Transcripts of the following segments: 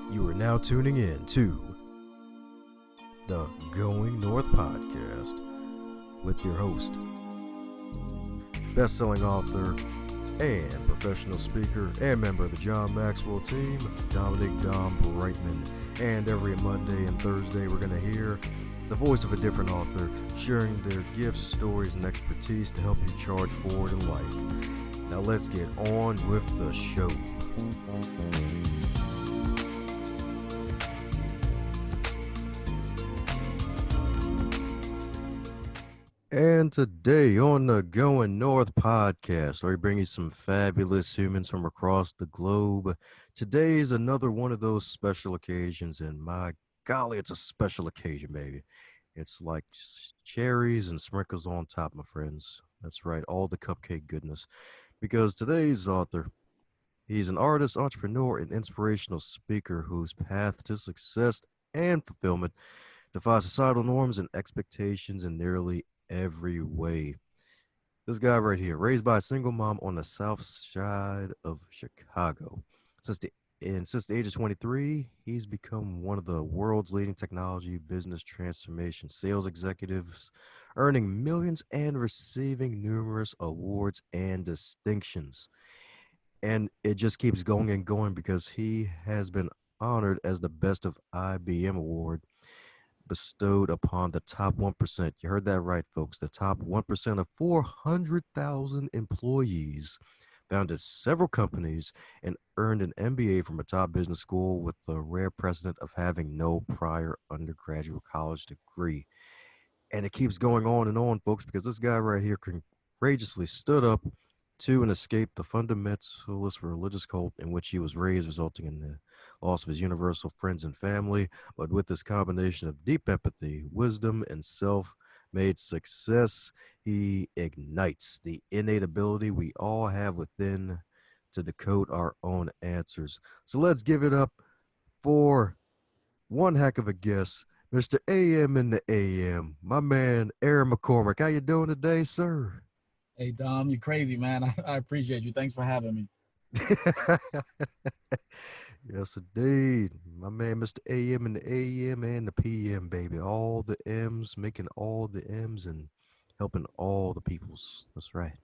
You are now tuning in to the Going North podcast with your host, best-selling author and professional speaker and member of the John Maxwell team, Dominic Dom Brightman. And every Monday and Thursday, we're going to hear the voice of a different author sharing their gifts, stories, and expertise to help you charge forward in life. Now let's get on with the show. And today on the Going North podcast, we bring you some fabulous humans from across the globe. Today is another one of those special occasions, and my golly, it's a special occasion, baby. It's like cherries and sprinkles on top, my friends. That's right, all the cupcake goodness. Because today's author, he's an artist, entrepreneur, and inspirational speaker whose path to success and fulfillment defies societal norms and expectations in nearly every way. This guy right here, raised by a single mom on the south side of Chicago. Since the age of 23, he's become one of the world's leading technology business transformation sales executives, earning millions and receiving numerous awards and distinctions. And it just keeps going and going because he has been honored as the Best of IBM Award bestowed upon the top 1%. You heard that right, folks. The top 1% of 400,000 employees, founded several companies, and earned an MBA from a top business school with the rare precedent of having no prior undergraduate college degree. And it keeps going on and on, folks, because this guy right here courageously stood up to and escaped the fundamentalist religious cult in which he was raised, resulting in the loss of his universal friends and family. But with this combination of deep empathy, wisdom, and self-made success, he ignites the innate ability we all have within to decode our own answers. So let's give it up for one heck of a guest, Mr. AM in the AM, my man, Aaron McCormick. How you doing today, sir? Hey Dom, you're crazy, man. I appreciate you. Thanks for having me. Yes, indeed. My man, Mr. AM and the AM and the PM, baby. All the M's, making all the M's and helping all the peoples. That's right.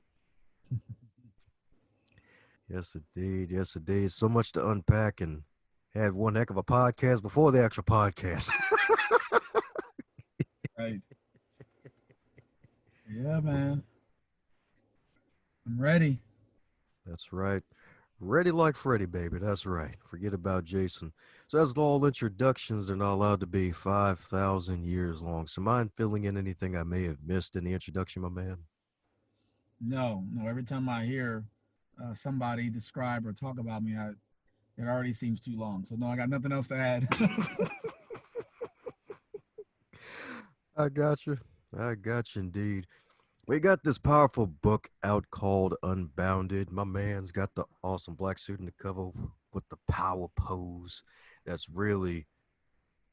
Yes, indeed. Yes, indeed. So much to unpack and had one heck of a podcast before the actual podcast. Right. Yeah, man. I'm ready. That's right. Ready like Freddy, baby. That's right. Forget about Jason. So, as all introductions, they're not allowed to be 5,000 years long. So, mind filling in anything I may have missed in the introduction, my man? No. Every time I hear somebody describe or talk about me, it already seems too long. So no, I got nothing else to add. I got you. I got you indeed. We got this powerful book out called Unbounded. My man's got the awesome black suit in the cover with the power pose. That's really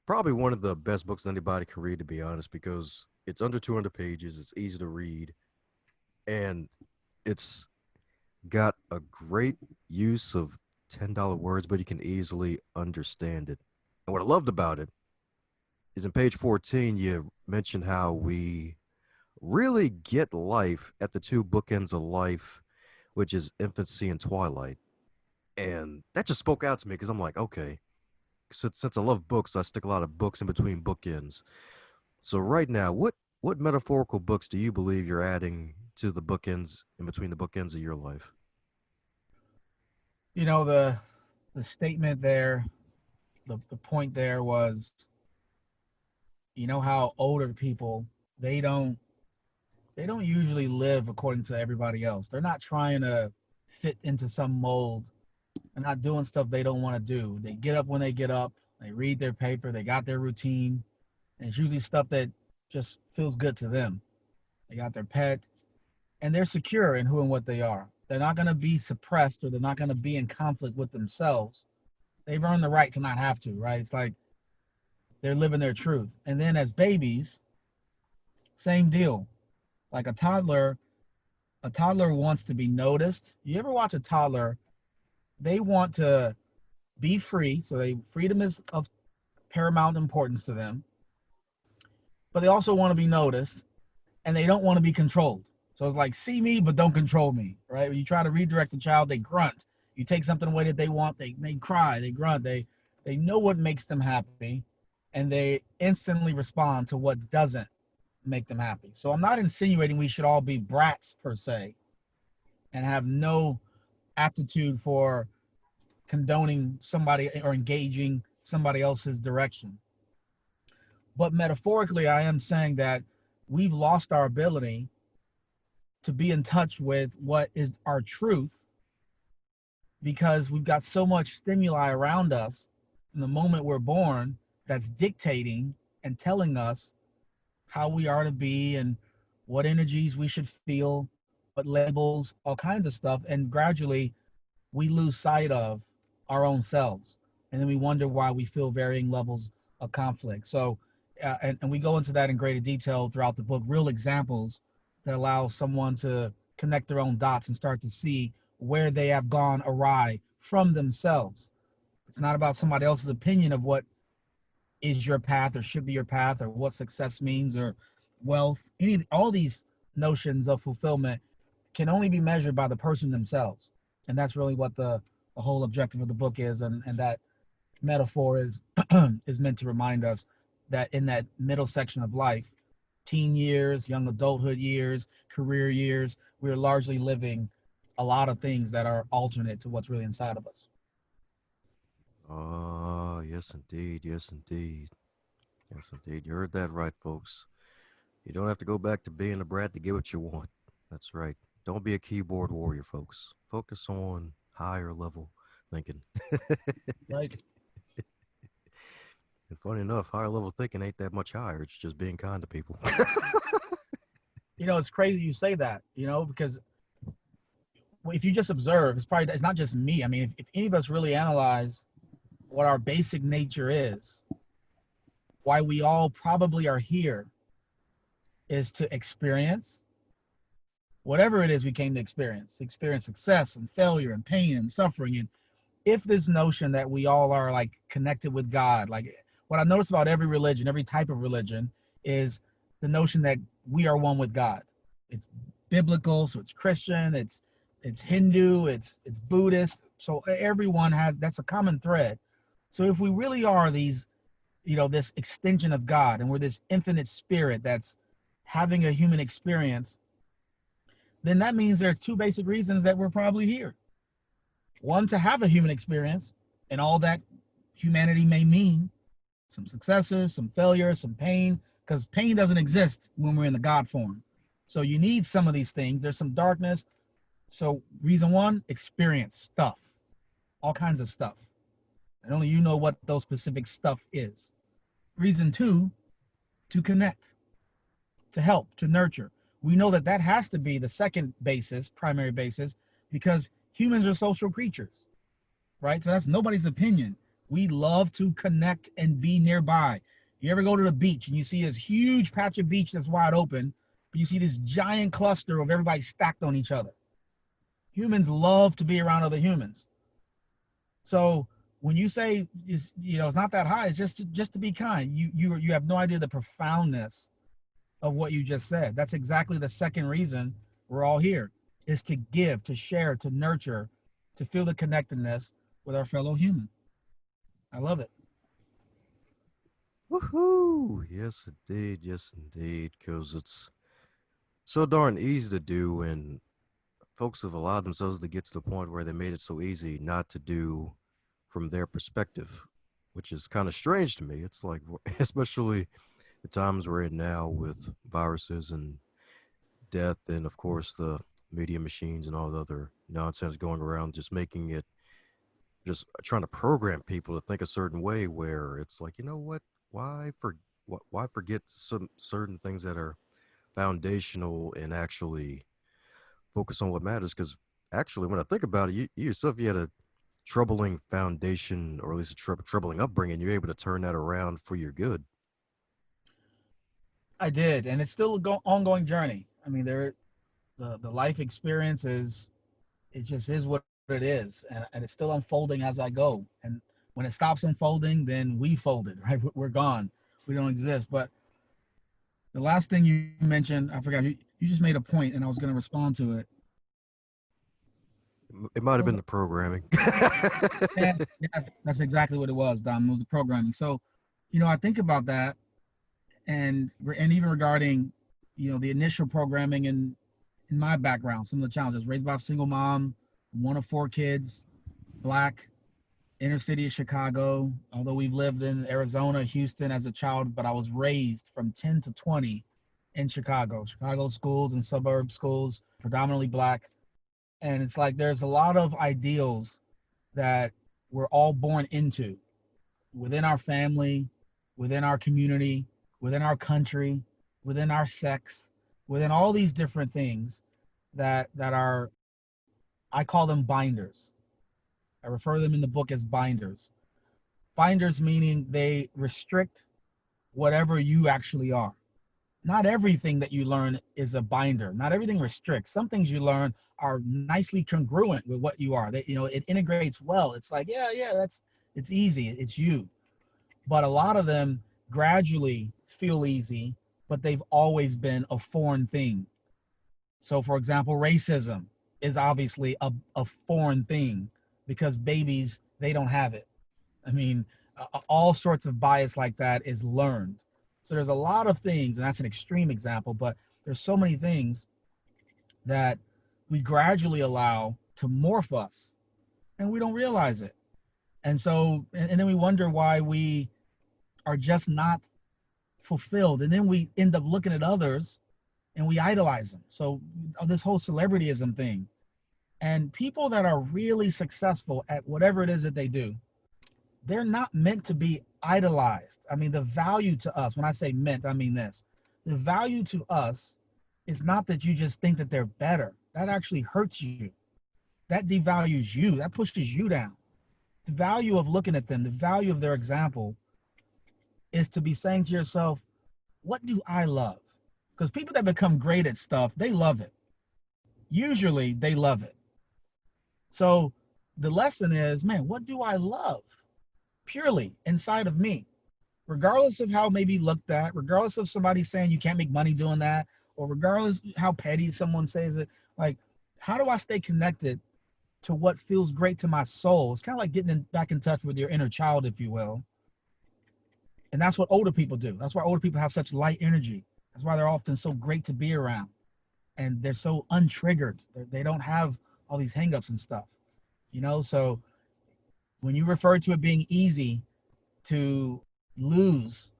probably one of the best books anybody can read, to be honest, because it's under 200 pages. It's easy to read, and it's got a great use of $10 words, but you can easily understand it. And what I loved about it is in page 14, you mentioned how we really get life at the two bookends of life, which is infancy and twilight. And that just spoke out to me because I'm like, okay, since I love books, I stick a lot of books in between bookends. So right now, what metaphorical books do you believe you're adding to the bookends in between the bookends of your life? You know, the statement there, the point there was, you know how older people, they don't they don't usually live according to everybody else. They're not trying to fit into some mold. They're not doing stuff they don't want to do. They get up when they get up, they read their paper, they got their routine, and it's usually stuff that just feels good to them. They got their pet, and they're secure in who and what they are. They're not going to be suppressed, or they're not going to be in conflict with themselves. They've earned the right to not have to, right? It's like they're living their truth. And then as babies, same deal. Like a toddler wants to be noticed. You ever watch a toddler? They want to be free. So freedom is of paramount importance to them, but they also want to be noticed and they don't want to be controlled. So it's like, see me, but don't control me, right? When you try to redirect a child, they grunt. You take something away that they want, they cry, they grunt, they know what makes them happy, and they instantly respond to what doesn't make them happy. So I'm not insinuating we should all be brats per se and have no aptitude for condoning somebody or engaging somebody else's direction. But metaphorically, I am saying that we've lost our ability to be in touch with what is our truth because we've got so much stimuli around us in the moment we're born that's dictating and telling us how we are to be and what energies we should feel, what labels, all kinds of stuff. And gradually we lose sight of our own selves. And then we wonder why we feel varying levels of conflict. So, and we go into that in greater detail throughout the book, real examples that allow someone to connect their own dots and start to see where they have gone awry from themselves. It's not about somebody else's opinion of what is your path or should be your path or what success means or wealth. All these notions of fulfillment can only be measured by the person themselves. And that's really what the whole objective of the book is. And that metaphor is is meant to remind us that in that middle section of life, teen years, young adulthood years, career years, we're largely living a lot of things that are alternate to what's really inside of us. Oh, yes, indeed. Yes, indeed. Yes, indeed. You heard that right, folks. You don't have to go back to being a brat to get what you want. That's right. Don't be a keyboard warrior, folks. Focus on higher level thinking. Right. And funny enough, higher level thinking ain't that much higher. It's just being kind to people. It's crazy you say that, because if you just observe, it's not just me. I mean, if any of us really analyze what our basic nature is, why we all probably are here is to experience whatever it is we came to experience success and failure and pain and suffering. And if this notion that we all are like connected with God, like what I notice about every religion, every type of religion, is the notion that we are one with God. It's biblical, so it's Christian, it's Hindu, it's Buddhist. So everyone has, that's a common thread. So if we really are these, this extension of God and we're this infinite spirit that's having a human experience, then that means there are two basic reasons that we're probably here. One, to have a human experience and all that humanity may mean, some successes, some failures, some pain, because pain doesn't exist when we're in the God form. So you need some of these things. There's some darkness. So reason one, experience stuff, all kinds of stuff. And only you know what those specific stuff is. Reason two, to connect, to help, to nurture. We know that that has to be the second basis, primary basis, because humans are social creatures, right? So that's nobody's opinion. We love to connect and be nearby. You ever go to the beach and you see this huge patch of beach that's wide open, but you see this giant cluster of everybody stacked on each other? Humans love to be around other humans. So when you say it's not that high, it's just to be kind. You have no idea the profoundness of what you just said. That's exactly the second reason we're all here, is to give, to share, to nurture, to feel the connectedness with our fellow human. I love it. Woohoo! Yes, indeed. Yes, indeed. Because it's so darn easy to do, and folks have allowed themselves to get to the point where they made it so easy not to do from their perspective, which is kind of strange to me. It's like, especially the times we're in now with viruses and death, and of course the media machines and all the other nonsense going around, just making it, just trying to program people to think a certain way. Where it's like, you know what? Why for why forget some certain things that are foundational and actually focus on what matters? Because actually, when I think about it, you yourself, you had a troubling foundation, or at least a troubling upbringing. You're able to turn that around for your good. I did, and it's still an ongoing journey. I mean, the life experience is, it just is what it is, and it's still unfolding as I go. And When it stops unfolding, then we folded, right? We're gone. We don't exist. But the last thing you mentioned, I forgot. You just made a point, and I was going to respond to it. It might have What was been it? the programming. Yeah, yeah, that's exactly what it was, Dom. It was the programming. So, I think about that, and even regarding, the initial programming in my background, some of the challenges. Raised by a single mom, one of four kids, black, inner city of Chicago. Although we've lived in Arizona, Houston as a child, but I was raised from 10 to 20 in Chicago. Chicago schools and suburb schools, predominantly black. And it's like there's a lot of ideals that we're all born into within our family, within our community, within our country, within our sex, within all these different things that are, I call them binders. I refer them in the book as binders. Binders meaning they restrict whatever you actually are. Not everything that you learn is a binder. Not everything restricts. Some things you learn are nicely congruent with what you are. That it integrates well. It's like, yeah, yeah, it's easy. It's you. But a lot of them gradually feel easy, but they've always been a foreign thing. So, for example, racism is obviously a foreign thing because babies, they don't have it. I mean, all sorts of bias like that is learned. So there's a lot of things, and that's an extreme example, but there's so many things that we gradually allow to morph us, and we don't realize it. And so, and then we wonder why we are just not fulfilled, and then we end up looking at others and we idolize them. So this whole celebrityism thing, and people that are really successful at whatever it is that they do, they're not meant to be idolized. I mean, the value to us, when I say meant, I mean this. The value to us is not that you just think that they're better. That actually hurts you. That devalues you. That pushes you down. The value of looking at them, the value of their example is to be saying to yourself, what do I love? Because people that become great at stuff, they love it. Usually they love it. So the lesson is, man, what do I love purely inside of me? Regardless of how it may be looked at, regardless of somebody saying you can't make money doing that, or regardless how petty someone says it, like, how do I stay connected to what feels great to my soul? It's kind of like getting back in touch with your inner child, if you will. And that's what older people do. That's why older people have such light energy. That's why they're often so great to be around. And they're so untriggered. They don't have all these hangups and stuff. So when you refer to it being easy to lose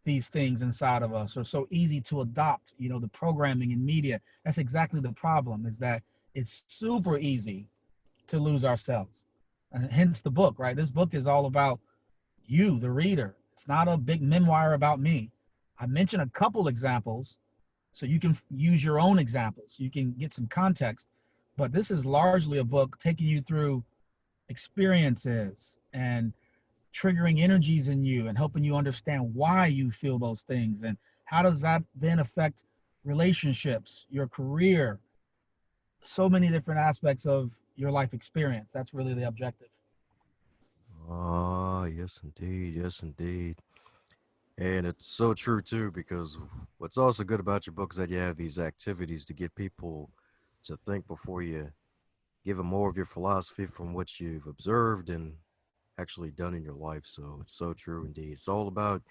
these things inside of us, or so easy to adopt, the programming and media, that's exactly the problem, is that it's super easy to lose ourselves. And hence the book, right? This book is all about you, the reader. It's not a big memoir about me. I mentioned a couple examples so you can use your own examples. You can get some context. But this is largely a book taking you through experiences and triggering energies in you and helping you understand why you feel those things and how does that then affect relationships, your career, so many different aspects of your life experience. That's really the objective. Ah, yes, indeed. Yes, indeed. And it's so true, too, because what's also good about your book is that you have these activities to get people to think before you give them more of your philosophy from what you've observed and actually done in your life. So it's so true, indeed. It's all about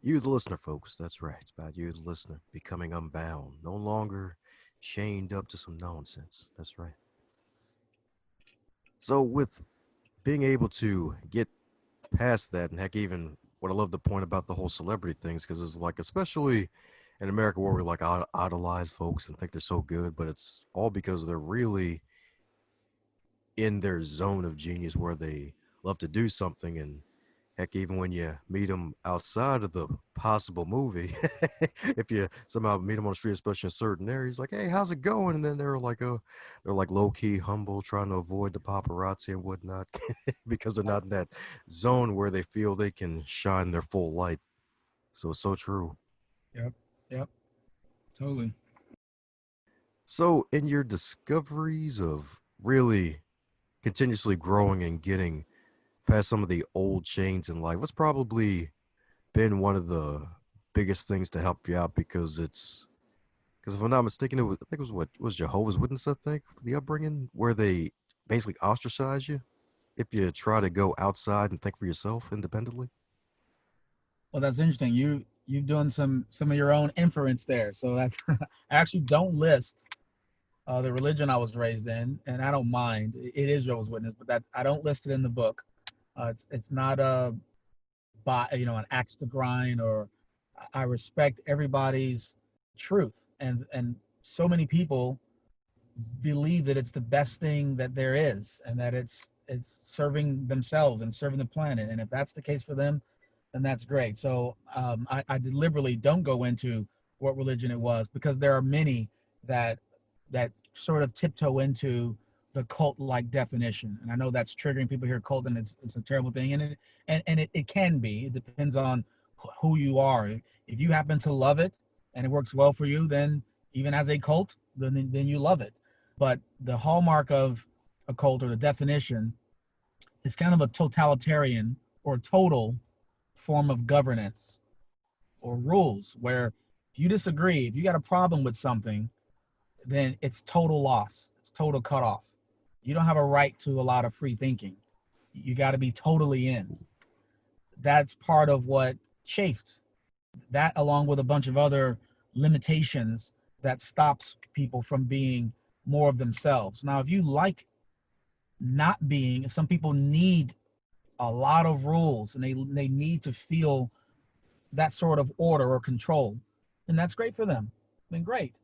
you, the listener, folks. That's right. It's about you, the listener, becoming unbound, no longer chained up to some nonsense. That's right. So, with being able to get past that, and heck, even what I love the point about the whole celebrity things, because it's like, especially in America where we like idolize folks and think they're so good, but it's all because they're really in their zone of genius where they love to do something. And heck, even when you meet them outside of the possible movie, if you somehow meet them on the street, especially in certain areas, like, "Hey, how's it going?" And then they're like low key humble, trying to avoid the paparazzi and whatnot, because they're not in that zone where they feel they can shine their full light. So it's so true. Yep. Yep. Totally. So in your discoveries of really continuously growing and getting past some of the old chains in life, what's probably been one of the biggest things to help you out? Because if I'm not mistaken, I think it was what was Jehovah's Witness, I think, for the upbringing, where they basically ostracize you if you try to go outside and think for yourself independently. Well, that's interesting. You've done some of your own inference there. So that I actually don't list the religion I was raised in, and I don't mind. It is Jehovah's Witness, but that I don't list it in the book. It's not a by an axe to grind, or I respect everybody's truth, and so many people believe that it's the best thing that there is, and that it's serving themselves and serving the planet. And if that's the case for them, then that's great. So I deliberately don't go into what religion it was, because there are many that sort of tiptoe into the cult like definition. And I know that's triggering people here, cult, and it's a terrible thing. And it can be. It depends on who you are. If you happen to love it and it works well for you, then even as a cult, then you love it. But the hallmark of a cult, or the definition, is kind of a totalitarian or total form of governance or rules, where if you disagree, if you got a problem with something, then it's total loss. It's total cutoff. You don't have a right to a lot of free thinking. You got to be totally in. That's part of what chafed. That, along with a bunch of other limitations, that stops people from being more of themselves. Now, if you like not being, some people need a lot of rules, and they need to feel that sort of order or control, and that's great for them. Then great.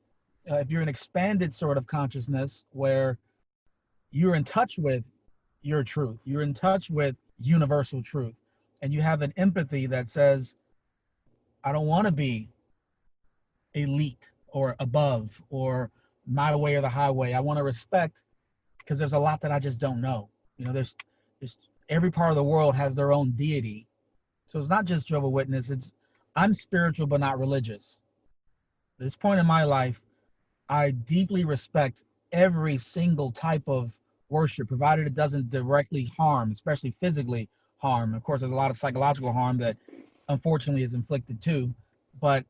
If you're an expanded sort of consciousness where you're in touch with your truth, you're in touch with universal truth, and you have an empathy that says, I don't want to be elite or above or my way or the highway. I want to respect, because there's a lot that I just don't know. There's every part of the world has their own deity. So it's not just Jehovah's Witness. It's I'm spiritual but not religious. At this point in my life, I deeply respect every single type of worship, provided it doesn't directly harm, especially physically harm. Of course, there's a lot of psychological harm that unfortunately is inflicted too. But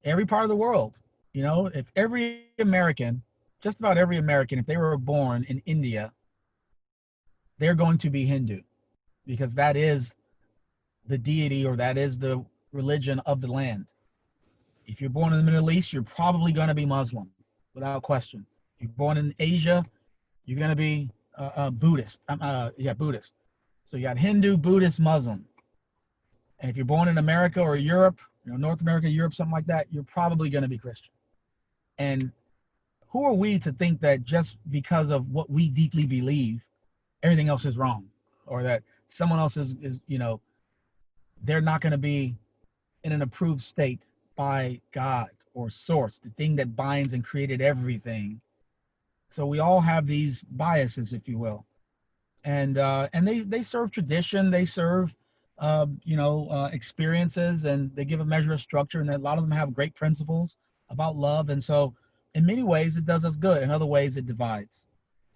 every part of the world, if every American, just about every American, if they were born in India, they're going to be Hindu, because that is the deity, or that is the religion of the land. If you're born in the Middle East, you're probably going to be Muslim, without question. If you're born in Asia, you're going to be Buddhist. Buddhist. So you got Hindu, Buddhist, Muslim. And if you're born in America or Europe, North America, Europe, something like that, you're probably going to be Christian. And who are we to think that just because of what we deeply believe, everything else is wrong, or that someone else is they're not going to be in an approved state by God or source, the thing that binds and created everything. So we all have these biases, if you will, and they serve tradition, they serve experiences, and they give a measure of structure, and a lot of them have great principles about love. And so, in many ways, it does us good. In other ways, it divides.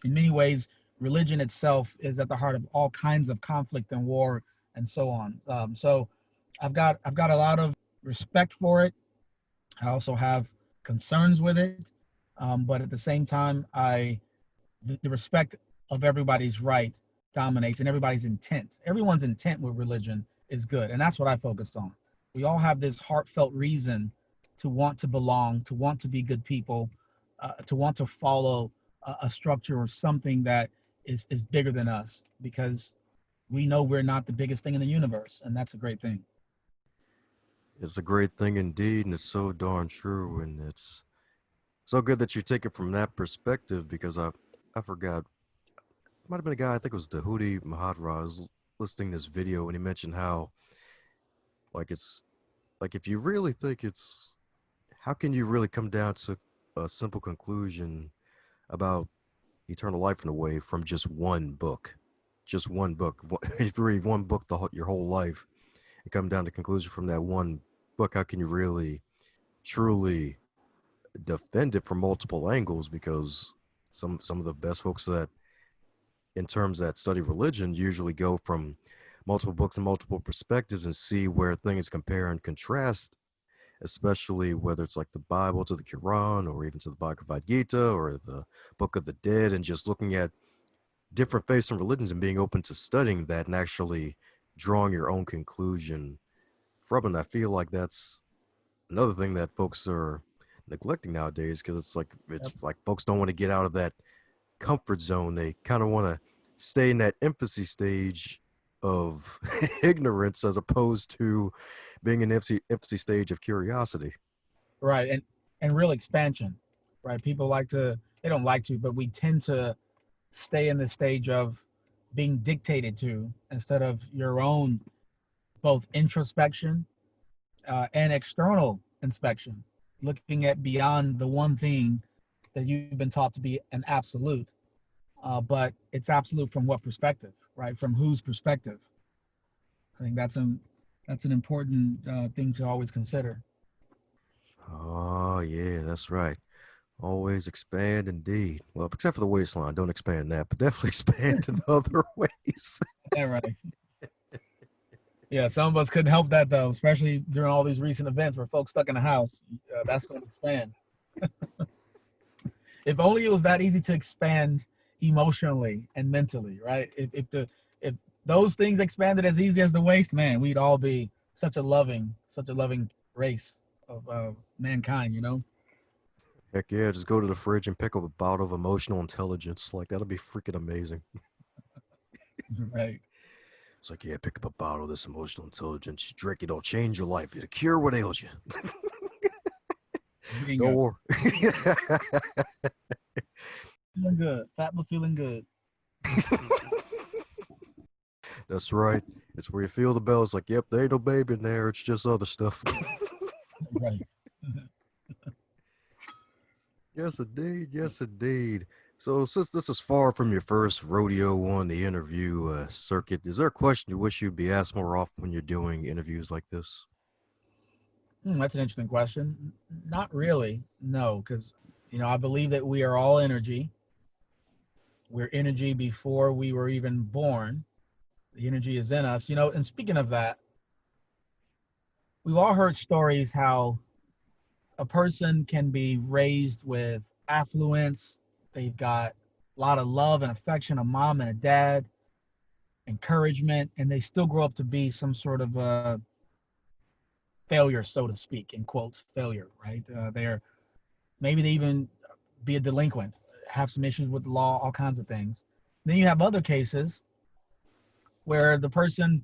In many ways, religion itself is at the heart of all kinds of conflict and war and so on. So, I've got a lot of respect for it. I also have concerns with it, but at the same time, the respect of everybody's right dominates, and everybody's intent. Everyone's intent with religion is good, and that's what I focused on. We all have this heartfelt reason to want to belong, to want to be good people, to want to follow a structure or something that is bigger than us, because we know we're not the biggest thing in the universe, and that's a great thing. It's a great thing indeed, and it's so darn true, and it's so good that you take it from that perspective because I forgot. It might have been a guy, I think it was Dahudi Mahadraj, was listing this video, and he mentioned how it's like if you really think it's how can you really come down to a simple conclusion about eternal life in a way from just one book? Just one book. If you read one book your whole life and come down to conclusion from that one book, how can you really truly defend it from multiple angles? Because some of the best folks that in terms that study religion usually go from multiple books and multiple perspectives and see where things compare and contrast, especially whether it's like the Bible to the Quran or even to the Bhagavad Gita or the Book of the Dead, and just looking at different faiths and religions and being open to studying that and actually drawing your own conclusion from it. I feel like that's another thing that folks are neglecting nowadays, because it's Yep. like folks don't want to get out of that comfort zone. They kind of want to stay in that infancy stage of ignorance as opposed to being in the infancy stage of curiosity. Right. And real expansion, right? People like to, they don't like to, but we tend to stay in the stage of being dictated to instead of your own both introspection and external inspection, looking at beyond the one thing that you've been taught to be an absolute, but it's absolute from what perspective, right? From whose perspective? I think that's an important thing to always consider. Oh, yeah, that's right. Always expand indeed. Well, except for the waistline. Don't expand that, but definitely expand in other ways. Yeah, right. Yeah, some of us couldn't help that though, especially during all these recent events where folks stuck in the house. That's going to expand. If only it was that easy to expand emotionally and mentally, right? If those things expanded as easy as the waist, man, we'd all be such a loving race of mankind, you know? Heck yeah, just go to the fridge and pick up a bottle of emotional intelligence. Like, that'll be freaking amazing. Right. It's like, yeah, pick up a bottle of this emotional intelligence. You drink it, it'll change your life. It'll cure what ails you. Don't Bingo. worry. Feeling good. Fat but feeling good. That's right. It's where you feel the bells. Like, yep, there ain't no baby in there. It's just other stuff. Right. Yes, indeed. Yes, indeed. So, since this is far from your first rodeo on the interview circuit, is there a question you wish you'd be asked more often when you're doing interviews like this? That's an interesting question. Not really, no, because I believe that we are all energy. We're energy before we were even born. The energy is in us, and speaking of that, we've all heard stories how a person can be raised with affluence. They've got a lot of love and affection, a mom and a dad, encouragement, and they still grow up to be some sort of a failure, so to speak, in quotes, failure, right? They're maybe they even be a delinquent, have some issues with the law, all kinds of things. Then you have other cases where the person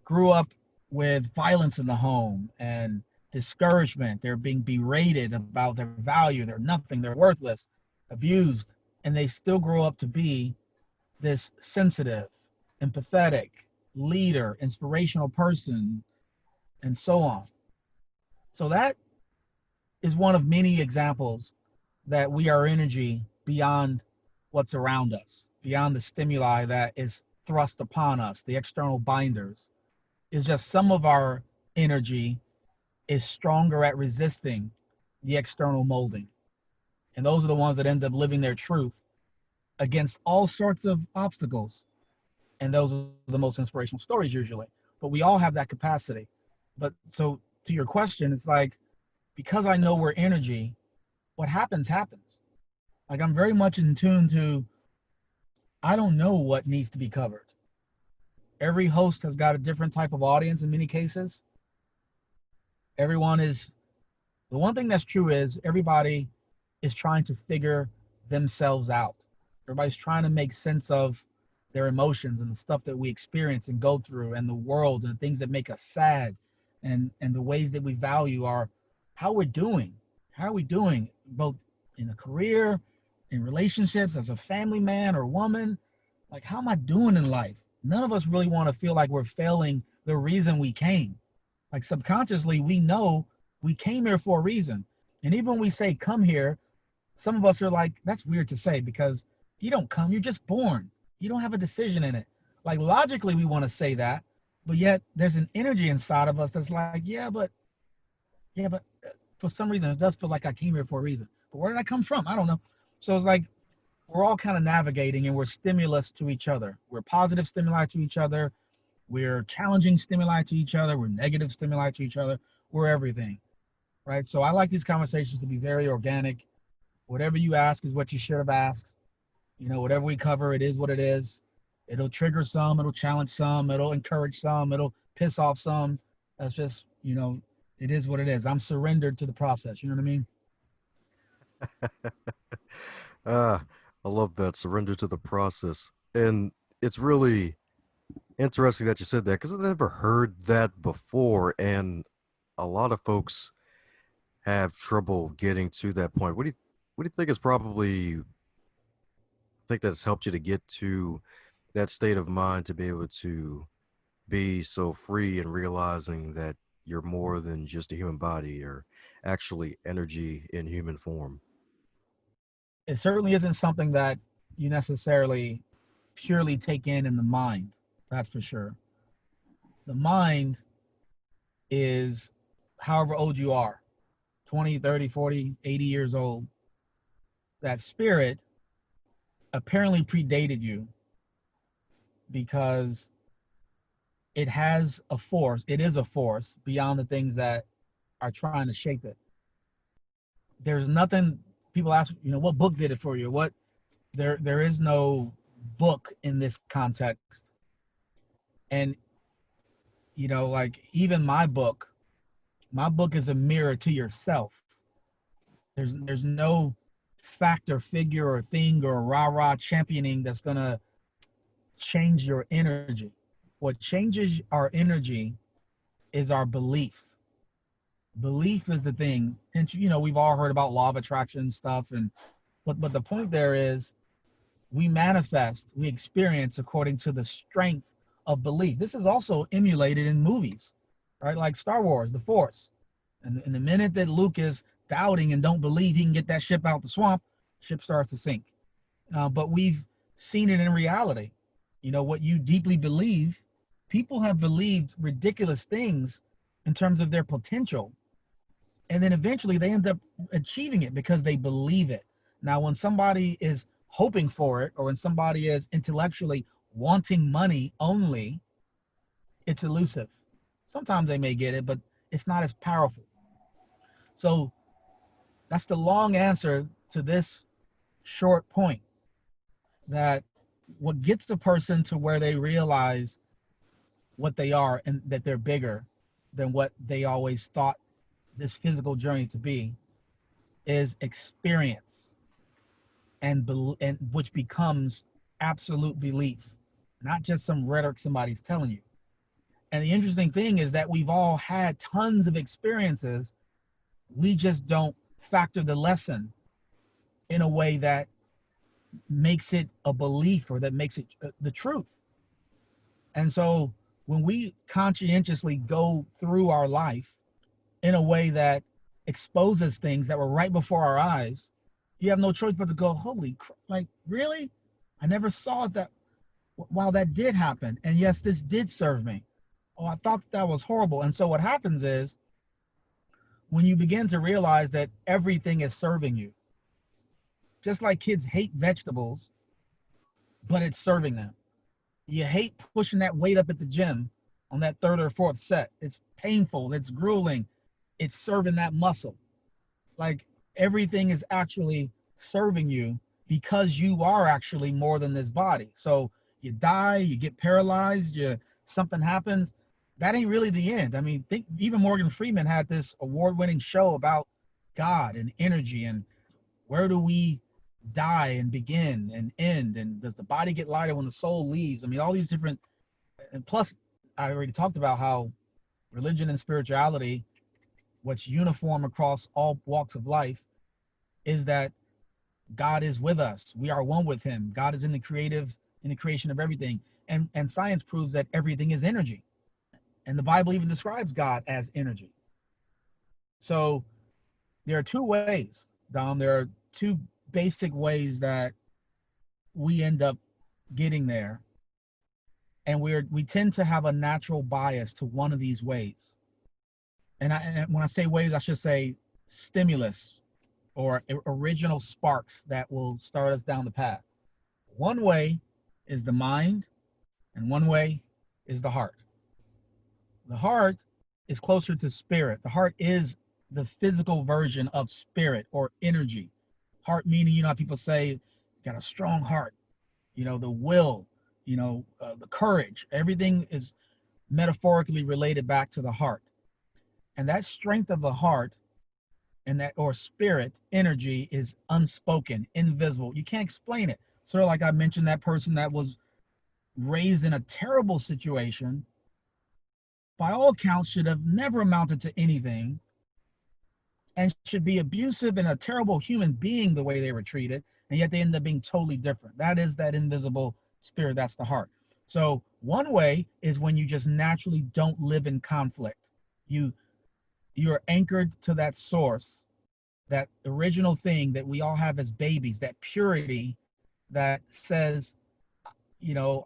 grew up with violence in the home and discouragement. They're being berated about their value. They're nothing. They're worthless, abused, and they still grow up to be this sensitive, empathetic leader, inspirational person, and so on. So that is one of many examples that we are energy beyond what's around us, beyond the stimuli that is thrust upon us, the external binders. Is just some of our energy is stronger at resisting the external molding. And those are the ones that end up living their truth against all sorts of obstacles. And those are the most inspirational stories usually. But we all have that capacity. But so to your question, it's like, because I know we're energy, what happens, happens. Like I'm very much in tune to, I don't know what needs to be covered. Every host has got a different type of audience in many cases. Everyone is, the one thing that's true is everybody is trying to figure themselves out. Everybody's trying to make sense of their emotions and the stuff that we experience and go through and the world and the things that make us sad and the ways that we value our how we're doing. How are we doing both in a career, in relationships, as a family man or woman? Like, how am I doing in life? None of us really want to feel like we're failing the reason we came. Like subconsciously, we know we came here for a reason. And even when we say come here, some of us are like, that's weird to say because you don't come, you're just born. You don't have a decision in it. Like logically, we want to say that, but yet there's an energy inside of us that's like, yeah, but for some reason, it does feel like I came here for a reason. But where did I come from? I don't know. So it's like we're all kind of navigating, and we're stimulus to each other. We're positive stimuli to each other. We're challenging stimuli to each other. We're negative stimuli to each other. We're everything, right? So I like these conversations to be very organic. Whatever you ask is what you should have asked. Whatever we cover, it is what it is. It'll trigger some, it'll challenge some, it'll encourage some, it'll piss off some. That's just, it is what it is. I'm surrendered to the process. You know what I mean? Ah, I love that. Surrender to the process. And it's really interesting that you said that because I never heard that before. And a lot of folks have trouble getting to that point. What do you think is probably think that's helped you to get to that state of mind to be able to be so free and realizing that you're more than just a human body or actually energy in human form? It certainly isn't something that you necessarily purely take in the mind. That's for sure. The mind is however old you are, 20, 30, 40, 80 years old. That spirit apparently predated you because it has a force. It is a force beyond the things that are trying to shape it. There's nothing. People ask, what book did it for you? What there is no book in this context. And like even my book is a mirror to yourself. There's no factor, figure, or thing or rah-rah championing that's gonna change your energy. What changes our energy is our belief. Belief is the thing. And we've all heard about law of attraction stuff, and but the point there is we manifest, we experience according to the strength of belief. This is also emulated in movies, right? Like Star Wars, the Force. And the minute that Luke is doubting and don't believe he can get that ship out the swamp, ship starts to sink. But we've seen it in reality. What you deeply believe, people have believed ridiculous things in terms of their potential. And then eventually they end up achieving it because they believe it. Now, when somebody is hoping for it, or when somebody is intellectually wanting money only, it's elusive. Sometimes they may get it, but it's not as powerful. So that's the long answer to this short point, that what gets the person to where they realize what they are and that they're bigger than what they always thought this physical journey to be is experience, and which becomes absolute belief, not just some rhetoric somebody's telling you. And the interesting thing is that we've all had tons of experiences. We just don't factor the lesson in a way that makes it a belief or that makes it the truth. And so when we conscientiously go through our life in a way that exposes things that were right before our eyes, you have no choice but to go, holy, like, really? I never saw it that, wow, that did happen. And yes, this did serve me. Oh, I thought that was horrible. And so what happens is when you begin to realize that everything is serving you, just like kids hate vegetables, but it's serving them. You hate pushing that weight up at the gym on that third or fourth set. It's painful, it's grueling, it's serving that muscle. Like everything is actually serving you because you are actually more than this body. So you die, you get paralyzed, something happens. That ain't really the end. I mean, think even Morgan Freeman had this award-winning show about God and energy and where do we die and begin and end, and does the body get lighter when the soul leaves? I mean, all these different, and plus I already talked about how religion and spirituality, what's uniform across all walks of life, is that God is with us. We are one with him. God is in the creation of everything. And science proves that everything is energy. And the Bible even describes God as energy. So there are two ways, Dom. There are two basic ways that we end up getting there. And we tend to have a natural bias to one of these ways. And when I say ways, I should say stimulus or original sparks that will start us down the path. One way is the mind, and one way is the heart. The heart is closer to spirit. The heart is the physical version of spirit or energy. Heart meaning, how people say, got a strong heart, the will, the courage. Everything is metaphorically related back to the heart. And that strength of the heart and that or spirit energy is unspoken, invisible. You can't explain it. Sort of like I mentioned, that person that was raised in a terrible situation, by all accounts, should have never amounted to anything and should be abusive and a terrible human being the way they were treated, and yet they end up being totally different. That is that invisible spirit. That's the heart. So one way is when you just naturally don't live in conflict. You you're anchored to that source, that original thing that we all have as babies, that purity that says, you know,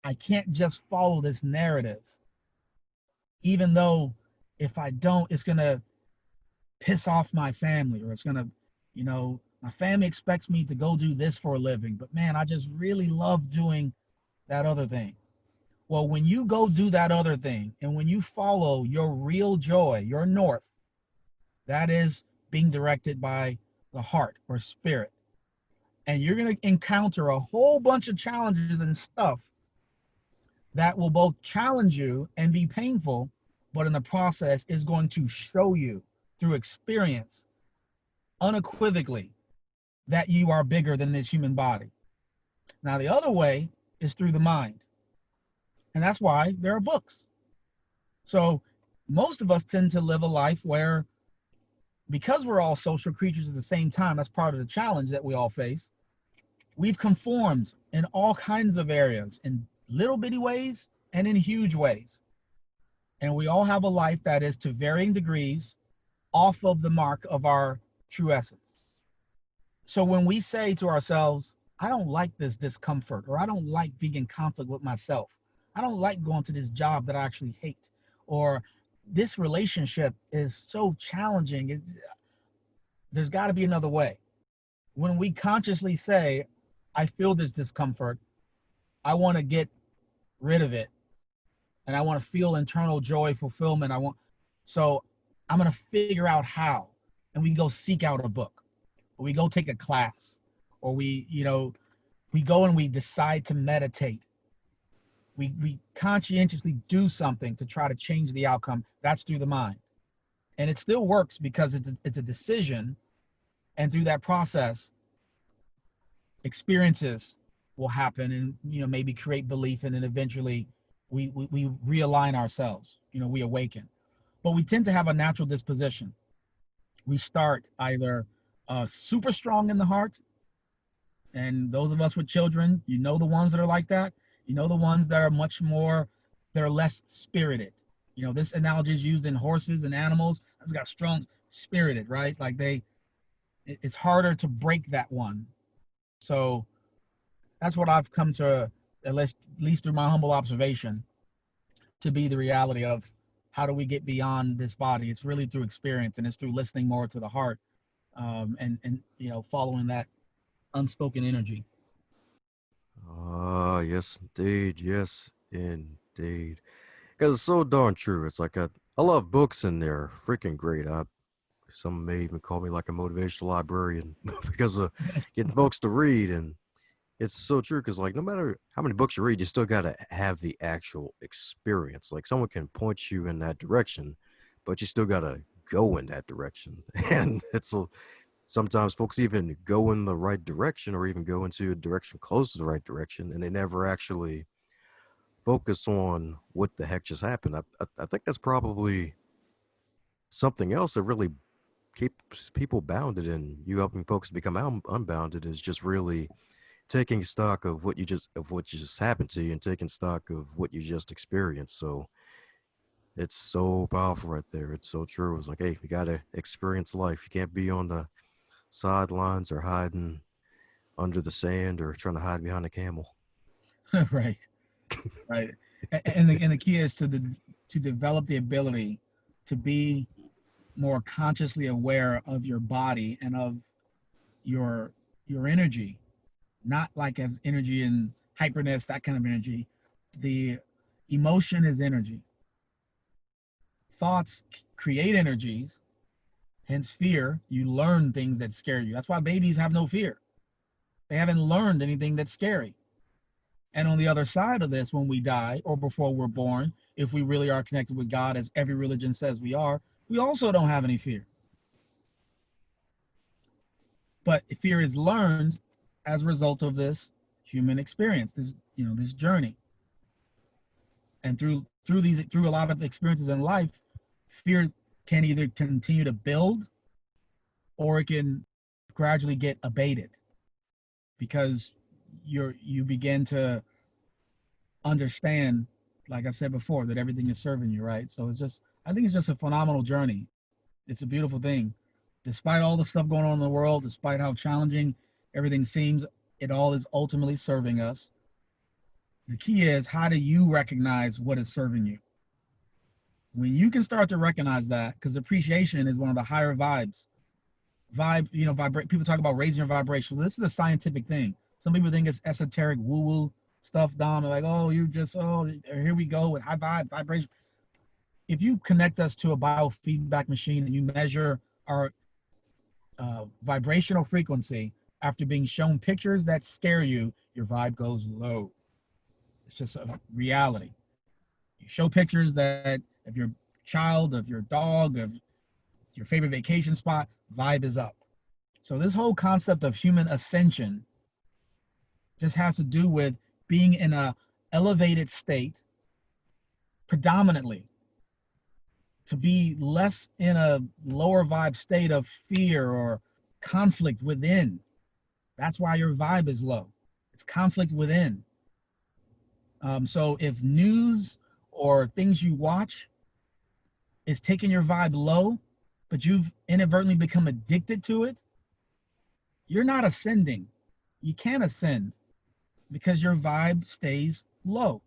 I can't just follow this narrative, even though if I don't, it's going to piss off my family, or it's going to, my family expects me to go do this for a living. But man, I just really love doing that other thing. Well, when you go do that other thing and when you follow your real joy, your north, that is being directed by the heart or spirit. And you're going to encounter a whole bunch of challenges and stuff that will both challenge you and be painful, but in the process is going to show you through experience unequivocally that you are bigger than this human body. Now, the other way is through the mind. And that's why there are books. So most of us tend to live a life where, because we're all social creatures at the same time, that's part of the challenge that we all face. We've conformed in all kinds of areas, in little bitty ways and in huge ways. And we all have a life that is to varying degrees off of the mark of our true essence. So when we say to ourselves, I don't like this discomfort, or I don't like being in conflict with myself, I don't like going to this job that I actually hate, or this relationship is so challenging, there's got to be another way. When we consciously say, I feel this discomfort, I want to get rid of it, and I want to feel internal joy, fulfillment. So I'm going to figure out how. And we go seek out a book, or we go take a class, or we go and we decide to meditate. We conscientiously do something to try to change the outcome. That's through the mind. And it still works because it's a decision. And through that process, experiences will happen, and maybe create belief, and then eventually we realign ourselves, we awaken. But we tend to have a natural disposition. We start either super strong in the heart, and those of us with children, the ones that are like that, the ones that are much more, they're less spirited. This analogy is used in horses and animals. It's got strong spirited, right? Like it's harder to break that one. So that's what I've come to, at least through my humble observation, to be the reality of how do we get beyond this body. It's really through experience, and it's through listening more to the heart, and following that unspoken energy. Ah, yes, indeed. Yes, indeed. Because it's so darn true. It's like I love books and they're freaking great. Some may even call me like a motivational librarian because of getting books to read. And it's so true because, like, no matter how many books you read, you still got to have the actual experience. Like, someone can point you in that direction, but you still got to go in that direction. And sometimes folks even go in the right direction or even go into a direction close to the right direction, and they never actually focus on what the heck just happened. I think that's probably something else that really keeps people bounded, and you helping folks become unbounded is just really taking stock of what just happened to you and taking stock of what you just experienced. So it's so powerful right there. It's so true. It's like, hey, you gotta experience life. You can't be on the sidelines or hiding under the sand or trying to hide behind a camel. Right, right. And the key is to develop the ability to be more consciously aware of your body and of your your energy, not like as energy and hyperness, that kind of energy. The emotion is energy. Thoughts create energies, hence fear. You learn things that scare you. That's why babies have no fear. They haven't learned anything that's scary. And on the other side of this, when we die or before we're born, if we really are connected with God, as every religion says we are, we also don't have any fear. But fear is learned as a result of this human experience, this journey. And through a lot of experiences in life, fear can either continue to build or it can gradually get abated because you begin to understand, like I said before, that everything is serving you, right? So I think it's just a phenomenal journey. It's a beautiful thing. Despite all the stuff going on in the world, despite how challenging everything seems, it all is ultimately serving us. The key is, how do you recognize what is serving you? When you can start to recognize that, because appreciation is one of the higher vibes. Vibrate. People talk about raising your vibration. Well, this is a scientific thing. Some people think it's esoteric woo-woo stuff, Dom. They're like, oh, here we go with high vibration. If you connect us to a biofeedback machine and you measure our vibrational frequency after being shown pictures that scare you, your vibe goes low. It's just a reality. You show pictures that of your child, of your dog, of your favorite vacation spot, vibe is up. So this whole concept of human ascension just has to do with being in a elevated state predominantly, to be less in a lower vibe state of fear or conflict within. That's why your vibe is low. It's conflict within. So if news or things you watch is taking your vibe low, but you've inadvertently become addicted to it, you're not ascending. You can't ascend because your vibe stays low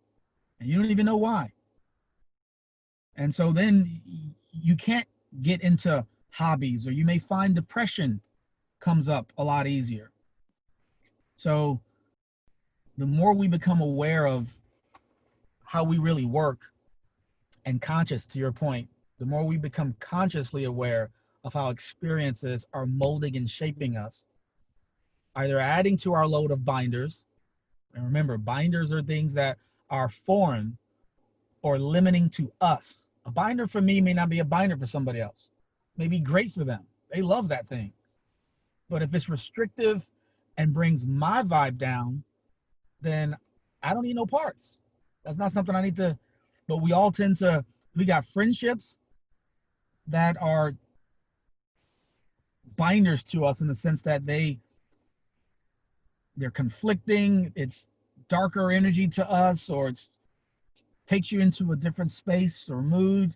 and you don't even know why. And so then you can't get into hobbies, or you may find depression comes up a lot easier. So the more we become aware of how we really work and conscious, to your point, the more we become consciously aware of how experiences are molding and shaping us, either adding to our load of binders. And remember, binders are things that are foreign or limiting to us. A binder for me may not be a binder for somebody else. It may be great for them. They love that thing. But if it's restrictive and brings my vibe down, then I don't need no parts. That's not something I need to. But we got friendships that are binders to us in the sense that they're conflicting. It's darker energy to us, or it takes you into a different space or mood.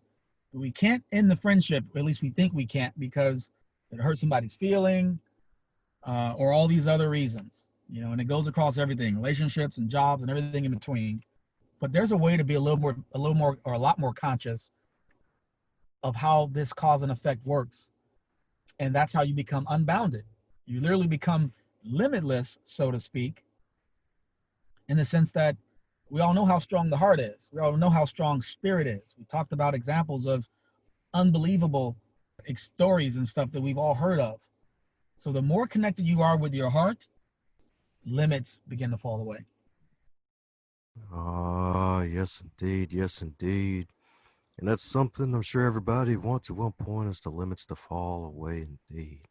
We can't end the friendship, or at least we think we can't, because it hurts somebody's feeling, or all these other reasons, and it goes across everything, relationships and jobs and everything in between. But there's a way to be a little more, or a lot more conscious of how this cause and effect works. And that's how you become unbounded. You literally become limitless, so to speak, in the sense that we all know how strong the heart is. We all know how strong spirit is. We talked about examples of unbelievable stories and stuff that we've all heard of. So the more connected you are with your heart, limits begin to fall away. Ah, yes, indeed. Yes, indeed. And that's something I'm sure everybody wants at one point, is the limits to fall away, indeed.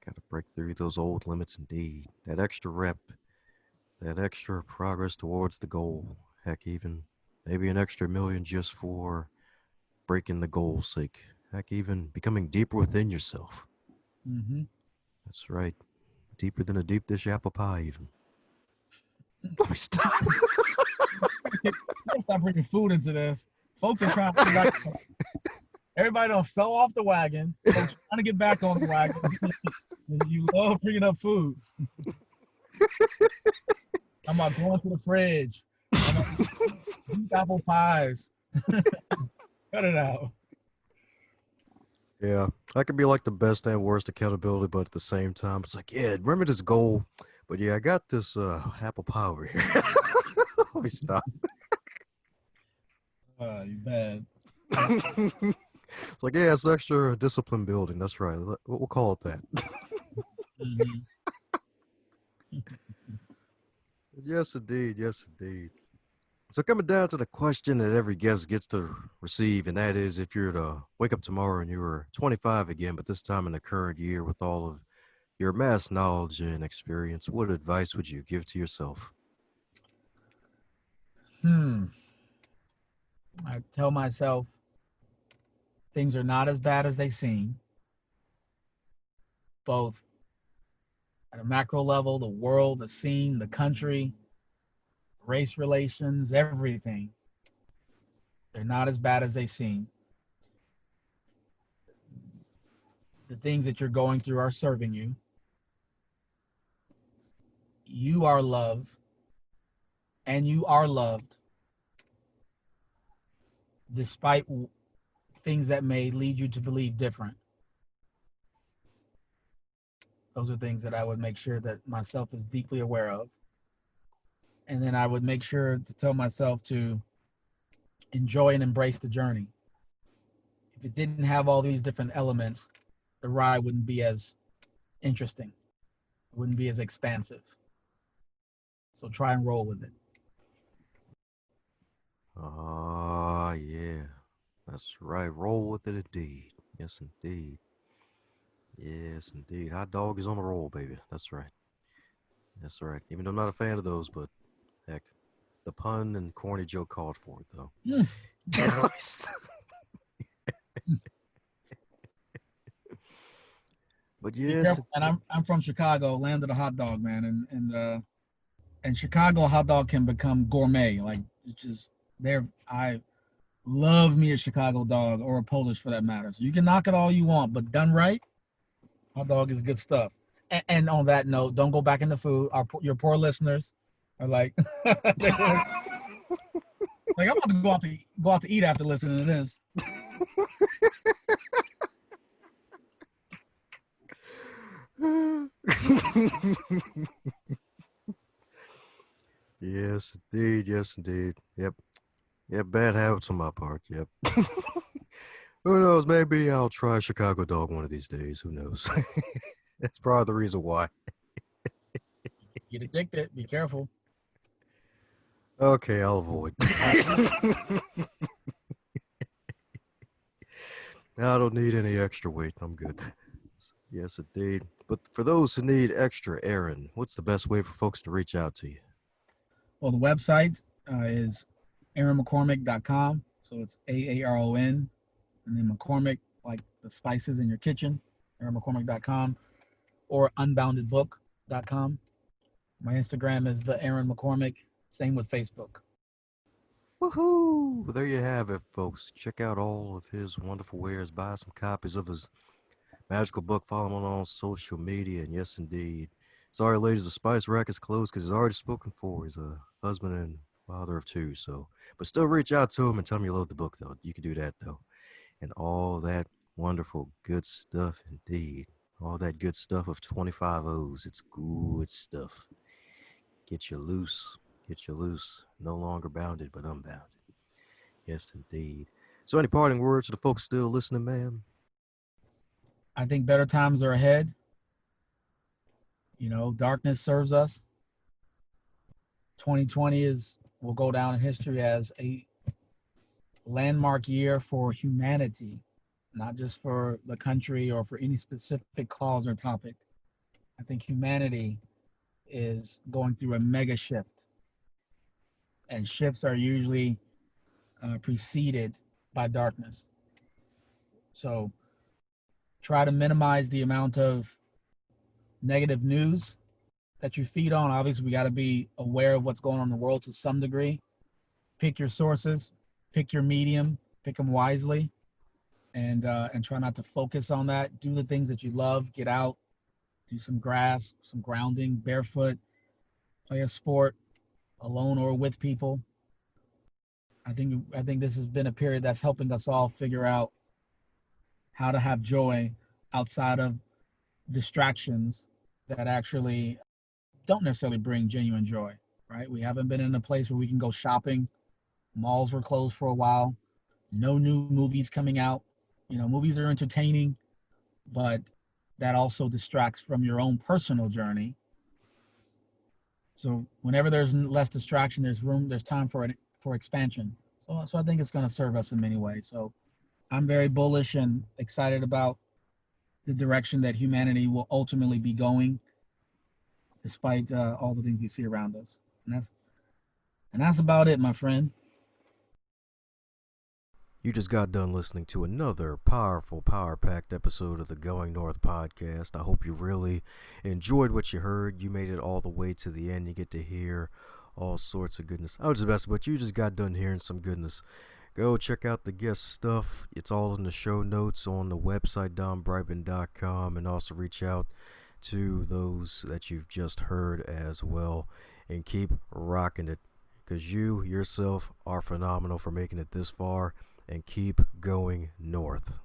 Got to break through those old limits, indeed. That extra rep, that extra progress towards the goal. Heck, even maybe an extra million just for breaking the goal's sake. Heck, even becoming deeper within yourself. Mm-hmm. That's right. Deeper than a deep dish apple pie, even. Let me stop. You gotta stop bringing food into this. Folks are trying to get back. Everybody done fell off the wagon. Folks trying to get back on the wagon. You love bringing up food. I'm about going to the fridge. I'm about deep apple pies. Cut it out. Yeah, I could be like the best and worst accountability, but at the same time, it's like, yeah, remember this goal, but yeah, I got this apple pie over here. Let me stop. You bad. It's like, yeah, it's extra discipline building. That's right. We'll call it that. Mm-hmm. Yes, indeed. Yes, indeed. So coming down to the question that every guest gets to receive, and that is if you're to wake up tomorrow and you were 25 again, but this time in the current year with all of your mass knowledge and experience, what advice would you give to yourself? Hmm. I tell myself things are not as bad as they seem, both at a macro level, the world, the scene, the country, race relations, everything. They're not as bad as they seem. The things that you're going through are serving you. You are loved and you are loved despite things that may lead you to believe different. Those are things that I would make sure that myself is deeply aware of. And then I would make sure to tell myself to enjoy and embrace the journey. If it didn't have all these different elements, the ride wouldn't be as interesting, it wouldn't be as expansive. So try and roll with it. Ah, yeah. That's right. Roll with it indeed. Yes, indeed. Yes, indeed. Hot dog is on the roll, baby. That's right. That's right. Even though I'm not a fan of those, but heck, the pun and corny joke called for it, though. Mm, okay. But Be yes, careful, man. I'm from Chicago, land of the hot dog, man, and Chicago hot dog can become gourmet. Like it's just there. I love me a Chicago dog or a Polish for that matter. So you can knock it all you want, but done right, hot dog is good stuff. And on that note, don't go back into food. Your poor listeners are like, they like, I'm about to go out to eat after listening to this. yes, indeed. Yes, indeed. Yep. Yep. Bad habits on my part. Yep. Who knows? Maybe I'll try Chicago dog one of these days. Who knows? That's probably the reason why. Get addicted. Be careful. Okay, I'll avoid. I don't need any extra weight. I'm good. Yes, indeed. But for those who need extra, Aaron, what's the best way for folks to reach out to you? Well, the website is aaronmccormick.com. So it's AARON and then McCormick, like the spices in your kitchen, aaronmccormick.com, or unboundedbook.com. My Instagram is the Aaron McCormick. Same with Facebook. Woohoo! Well, there you have it, folks. Check out all of his wonderful wares. Buy some copies of his magical book. Follow him on social media. And yes, indeed. Sorry, ladies, the spice rack is closed because he's already spoken for. He's a husband and father of two. So, but still reach out to him and tell him you love the book, though. You can do that, though. And all that wonderful, good stuff, indeed. All that good stuff of 25 O's. It's good stuff. Get you loose. Get you loose. No longer bounded, but unbounded. Yes, indeed. So, any parting words to the folks still listening, man? I think better times are ahead. You know, darkness serves us. 2020 is will go down in history as a landmark year for humanity, not just for the country or for any specific cause or topic. I think humanity is going through a mega shift, and shifts are usually preceded by darkness. So try to minimize the amount of negative news that you feed on. Obviously, we got to be aware of what's going on in the world to some degree. Pick your sources, pick your medium, pick them wisely, and try not to focus on that. Do the things that you love. Get out, do some grass, some grounding, barefoot, play a sport, alone or with people. I think this has been a period that's helping us all figure out how to have joy outside of distractions that actually don't necessarily bring genuine joy, right? We haven't been in a place where we can go shopping. Malls were closed for a while. No new movies coming out. Movies are entertaining, but that also distracts from your own personal journey. So whenever there's less distraction, there's time for expansion. So I think it's going to serve us in many ways. So I'm very bullish and excited about the direction that humanity will ultimately be going, despite all the things we see around us. And that's about it, my friend. You just got done listening to another powerful, power packed episode of the Going North podcast. I hope you really enjoyed what you heard. You made it all the way to the end. You get to hear all sorts of goodness. I was the best, but you just got done hearing some goodness. Go check out the guest stuff. It's all in the show notes on the website, donbrightman.com, and also reach out to those that you've just heard as well. And keep rocking it, because you yourself are phenomenal for making it this far, and keep going north.